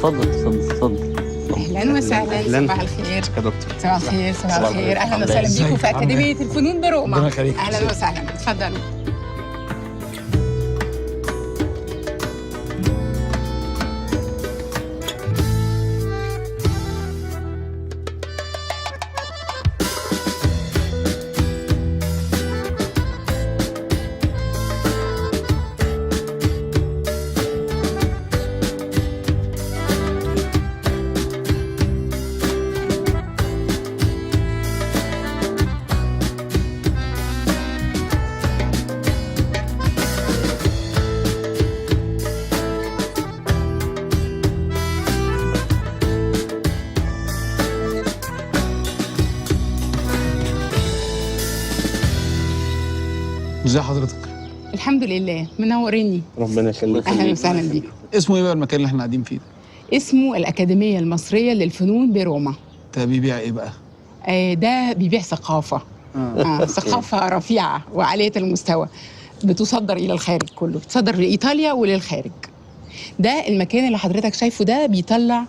اتفضل اتفضل اتفضل. اهلا وسهلا، صباح الخير يا دكتور. صباح الخير صباح الخير، اهلا وسهلا بيكم في اكاديميه الفنون بروما. ربنا يخليك. اهلا وسهلا، اتفضلوا. ازي حضرتك؟ الحمد لله، منوريني. ربنا يخليك. اهلا وسهلا بيكم. اسمه ايه بقى المكان اللي احنا قاعدين فيه ده؟ اسمه الأكاديمية المصرية للفنون بروما. ده بيبيع ايه بقى؟ ده بيبيع ثقافة. ثقافة رفيعة وعالية المستوى، بتصدر إلى الخارج كله، بتصدر لإيطاليا وللخارج. ده المكان اللي حضرتك شايفه ده بيطلع،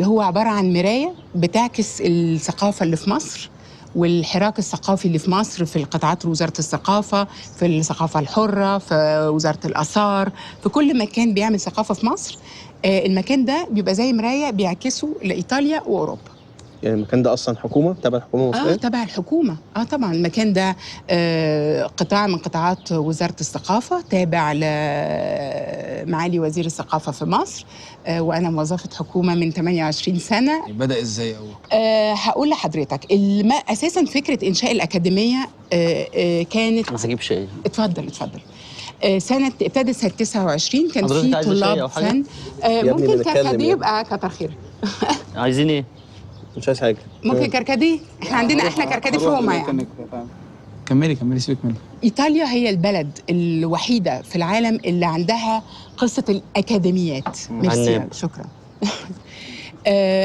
هو عبارة عن مراية بتعكس الثقافة اللي في مصر والحراك الثقافي اللي في مصر، في القطاعات وزارة الثقافة، في الثقافة الحرة، في وزارة الآثار، في كل مكان بيعمل ثقافة في مصر. المكان ده بيبقى زي مراية بيعكسه لإيطاليا وأوروبا. يعني المكان ده أصلا حكومة تبع الحكومة المصرية؟ تبع الحكومة. طبعا المكان ده قطاع من قطاعات وزارة الثقافة، تابع لمعالي وزير الثقافة في مصر، وأنا موظفة حكومة من 28 سنة. بدأ ازاي أول؟ هقول لحضرتك، أساسا فكرة إنشاء الأكاديمية كانت. بس أجيب شاي. اتفضل. ابتدت سنة 29، كان في طلاب فن. ممكن كركديه يبقى كتر خيرك. عايزين ايه؟ مش عايز حاجة. ممكن كركديه، احنا عندنا كركديه في روما يعني. كملي سيبك منه. إيطاليا هي البلد الوحيدة في العالم اللي عندها قصة الأكاديميات. ميرسي، شكرا.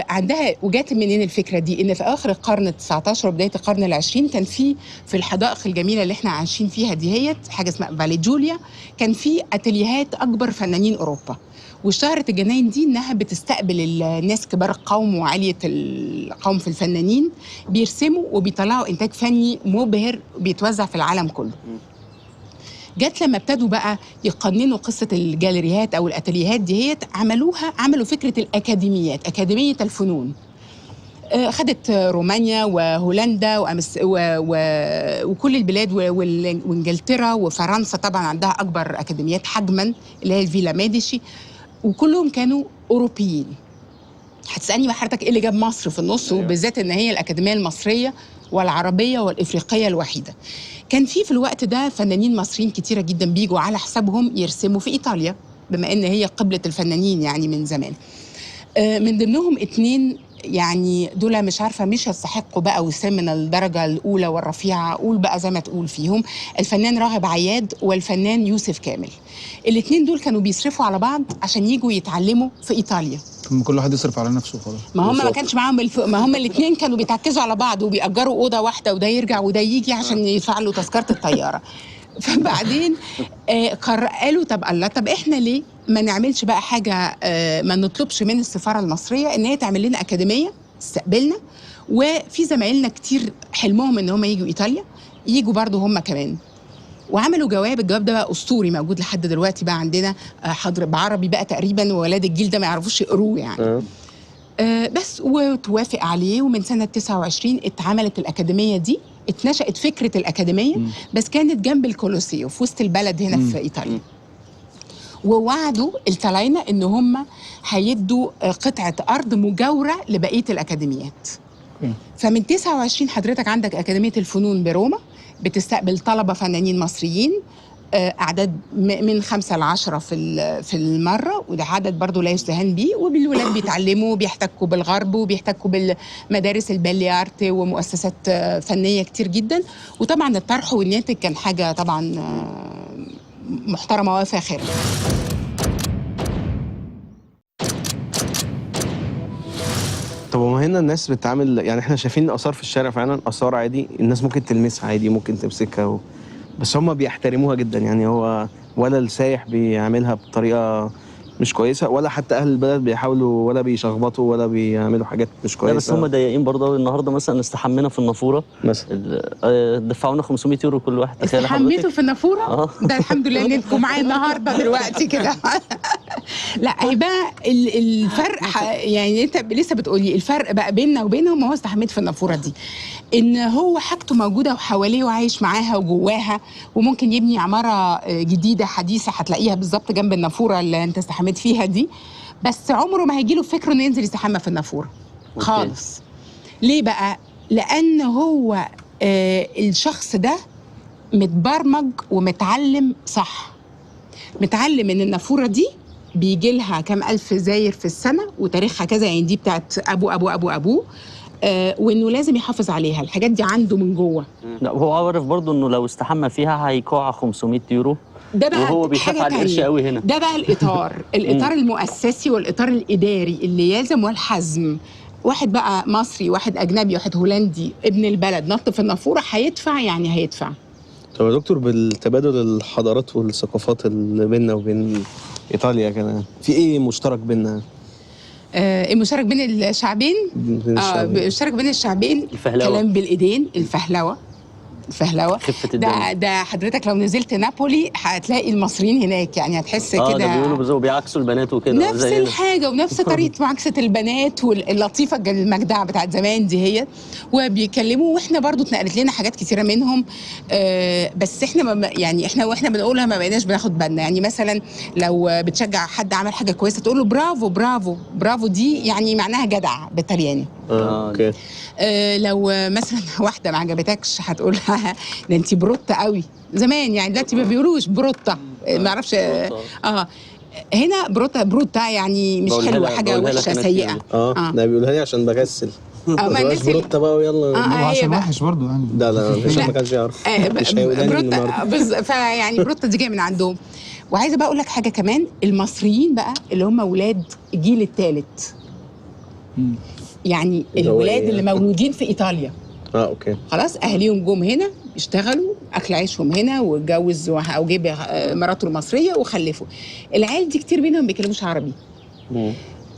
عندها، وجات منين الفكرة دي؟ إن في آخر القرن ال19 وبداية القرن ال20 كان في الحدائق الجميلة اللي احنا عايشين فيها ديت، حاجة اسمها فالي جوليا، كان في أتليهات أكبر فنانين أوروبا، واشتهرت الجناين دي إنها بتستقبل الناس كبار القوم وعالية القوم في الفنانين، بيرسموا وبيطلعوا إنتاج فني مبهر بيتوزع في العالم كله. جت لما ابتدوا بقى يقننوا قصة الجاليريات أو الأتليهات ديت، عملوا فكرة الأكاديميات، أكاديمية الفنون. خدت رومانيا وهولندا وكل البلاد وانجلترا وفرنسا، طبعا عندها أكبر أكاديميات حجما اللي هي الفيلا ميديشي، وكلهم كانوا أوروبيين. هتسألني بقى حضرتك إيه اللي جاب مصر في النص، وبالذات إن هي الأكاديمية المصرية والعربية والإفريقية الوحيدة. كان في الوقت ده فنانين مصريين كتيرة جدا بيجوا على حسابهم يرسموا في إيطاليا، بما إن هي قبلة الفنانين يعني من زمان. من ضمنهم 2 يعني دول مش عارفة مش يستحقوا بقى وسام من الدرجة الأولى والرفيعة، أقول بقى زي ما تقول فيهم، الفنان راغب عياد والفنان يوسف كامل. ال2 دول كانوا بيصرفوا على بعض عشان يجوا يتعلموا في إيطاليا. ثم كل واحد يصرف على نفسه خلاص. ما هم ما كانش معاهم ما هم ال2 كانوا بيتعكزوا على بعض وبيأجروا أوضة واحدة، وده يرجع وده يجي عشان يدفع له تذكرة الطيارة. فبعدين قالوا طب احنا ليه ما نعملش بقى حاجة، ما نطلبش من السفارة المصرية ان هي تعمل لنا أكاديمية تستقبلنا، وفي زمايلنا كتير حلمهم ان هم يجوا إيطاليا، يجوا برضو هم كمان. وعملوا جواب، الجواب ده بقى أسطوري موجود لحد دلوقتي بقى عندنا، حاضر بعربي بقى تقريبا، وولاد الجيل ده ما يعرفوش يقروه يعني. بس وتوافق عليه، ومن سنة 29 اتعملت الأكاديمية دي، اتنشأت فكرة الأكاديمية، بس كانت جنب الكولوسيو في وسط البلد هنا في إيطاليا. ووعدوا الطلاينة إن هم هيدوا قطعة أرض مجاورة لبقية الأكاديميات. فمن 29 حضرتك عندك أكاديمية الفنون بروما، بتستقبل طلبة فنانين مصريين، أعداد من 5 ل 10 في المرة، وده عدد برضو لا يستهان بيه. وبالولاد بيتعلموا، بيحتكوا بالغرب، وبيحتكوا بالمدارس البالي آرت ومؤسسات فنية كتير جدا. وطبعا الطرح والناتج كان حاجة طبعا محترمة وفاخرة. طب وما هنا الناس بتعمل، يعني احنا شايفين آثار في الشارع فعلا، آثار عادي الناس ممكن تلمسها عادي، ممكن تمسكها بس هم بيحترموها جدا، يعني هو ولا السايح بيعملها بطريقة مش كويسه، ولا حتى اهل البلد بيحاولوا ولا بيشخبطوا ولا بيعملوا حاجات مش لا كويسه؟ بس هم ضايقين برضه. النهارده مثلا استحمينا في النافوره مثلا دفعونا 500 يورو كل واحد. تخيل استحميتوا حضرتك. في النافوره؟ ده الحمد لله ان انتوا معايا النهارده دلوقتي كده. لا هي بقى الفرق يعني انت لسه بتقولي الفرق بقى بيننا وبينهم. هو استحميت في النافوره دي ان هو حاجته موجوده وحواليه وعايش معاها وجواها، وممكن يبني عماره جديده حديثه هتلاقيها بالظبط جنب النافوره اللي انت استحميت فيها دي، بس عمره ما هيجيله فكره انه ينزل يستحمى في النافوره خالص. ليه بقى؟ لان هو الشخص ده متبرمج ومتعلم صح، متعلم ان النافوره دي بيجي لها كام الف زاير في السنه وتاريخها كذا، يعني دي بتاعت ابو ابو ابو ابوه، وانه لازم يحافظ عليها. الحاجات دي عنده من جوه. لا هو عارف برضه انه لو استحمى فيها هيقع 500 يورو، ده بقى وهو بيخاف حاجة على القرش تانية. قوي هنا. ده بقى الاطار المؤسسي والاطار الاداري اللي يلزم والحزم. واحد بقى مصري، واحد اجنبي، واحد هولندي، ابن البلد نط في النافوره هيدفع، يعني هيدفع. طب يا دكتور، بالتبادل الحضارات والثقافات اللي بيننا وبين ايطاليا كمان، في ايه مشترك بيننا؟ المشترك بين الشعبين، بين الشعبين. المشترك بين الشعبين الفهلوة. كلام بالايدين، الفهلوه خفة الدم. ده حضرتك لو نزلت نابولي هتلاقي المصريين هناك، يعني هتحس كده ده بيقولوا بيعكسوا البنات وكده نفس زينا. الحاجه ونفس طريقه معاكسه البنات واللطيفه المجدعه بتاعت زمان دي هي، وبيكلموا. واحنا برضو اتنقلت لنا حاجات كتيره منهم، بس احنا يعني واحنا بنقولها ما بقيناش بناخد بالنا. يعني مثلا لو بتشجع حد عمل حاجه كويسه تقول له برافو برافو برافو، دي يعني معناها جدع بالطلياني. اوكي. لو مثلا واحده ما عجبتكش هتقول لها ده انت بروتة قوي. زمان يعني دلوقتي ما بيقولوش بروتة، ما اعرفش. هنا بروتة يعني مش حلوه، حاجه وحشه سيئه. ده بيقولها لي عشان بغسل. ما الناس بروتة بقى ويلا. عشان وحش برضه يعني. لا مش ما كانش يعرف. مش هيقولها لي النهارده. فيعني بروتة دي جايه من عندهم. وعايزه بقى اقول لك حاجه كمان، المصريين بقى اللي هم اولاد الجيل الثالث، يعني الولاد اللي مولودين في ايطاليا. اوكي. خلاص اهاليهم جم هنا اشتغلوا، اكل عيشهم هنا، واتجوز او جاب مراته المصريه وخلفوا. العيال دي كتير منهم ما بيتكلموش عربي.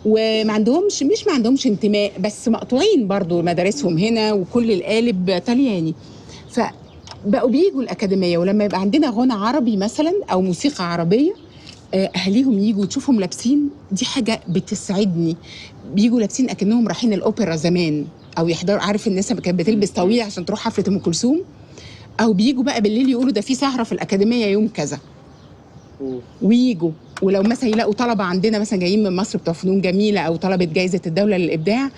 وما عندهمش ما عندهمش انتماء، بس مقطوعين برضو مدارسهم هنا وكل القالب طلياني. فبقوا بييجوا الاكاديميه، ولما يبقى عندنا غنى عربي مثلا او موسيقى عربيه، اهاليهم يجوا تشوفهم لابسين، دي حاجه بتسعدني. بيجوا لابسين اكنهم رايحين الاوبرا زمان، او يحضروا. عارف الناس كانت بتلبس طويل عشان تروح حفله ام كلثوم، او بيجوا بقى بالليل يقولوا ده في سهره في الاكاديميه يوم كذا، ويجوا. ولو مثلا يلاقوا طلبه عندنا مثلا جايين من مصر بتوع فنون جميله او طلبه جائزه الدوله للابداع،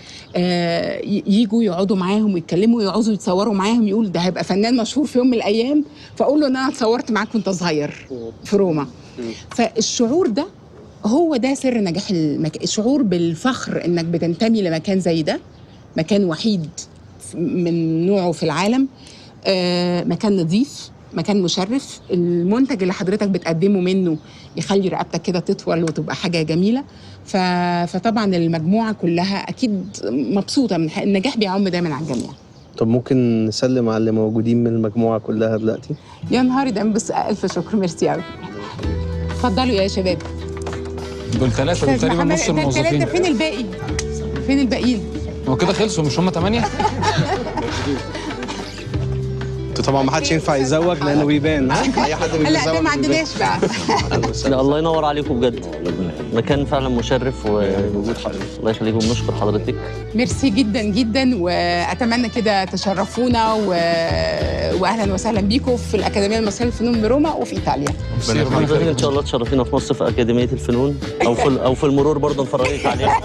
يجوا يقعدوا معاهم ويتكلموا، يقعدوا يتصوروا معاهم، يقول ده هيبقى فنان مشهور في يوم من الايام، فاقول له ان انا اتصورت معاك وانت صغير في روما. فالشعور ده هو ده سر نجاح الشعور بالفخر انك بتنتمي لمكان زي ده، مكان وحيد من نوعه في العالم، مكان نظيف، مكان مشرف. المنتج اللي حضرتك بتقدمه منه يخلي رقبتك كده تطول وتبقى حاجة جميلة. فطبعا المجموعة كلها أكيد مبسوطة من النجاح، بيعم دايما على الجميع. طب ممكن نسلم على اللي موجودين من المجموعة كلها دلوقتي؟ يا نهاري ده، بس ألف شكر، ميرسي قوي. اتفضلوا يا شباب. دول ثلاثة، دول تقريبا نص الموظفين. فين الباقي؟ فين الباقيين؟ هو كده خلصوا مش هم 8؟ طبعا ما حدش ينفع يزوج لانه بيبان. اي حد بيزوج. لا ده ما عندناش بقى. لا الله ينور عليكم بجد، مكان فعلا مشرف ووجود حضرتك. الله يخليكم، نشكر حضرتك. ميرسي جدا جدا، واتمنى كده تشرفونا واهلا وسهلا بيكم في الاكاديميه المصريه للفنون بروما وفي ايطاليا. حضرتك ان شاء الله تشرفينا في مصر في اكاديميه الفنون او في المرور برضه نفرجك عليها.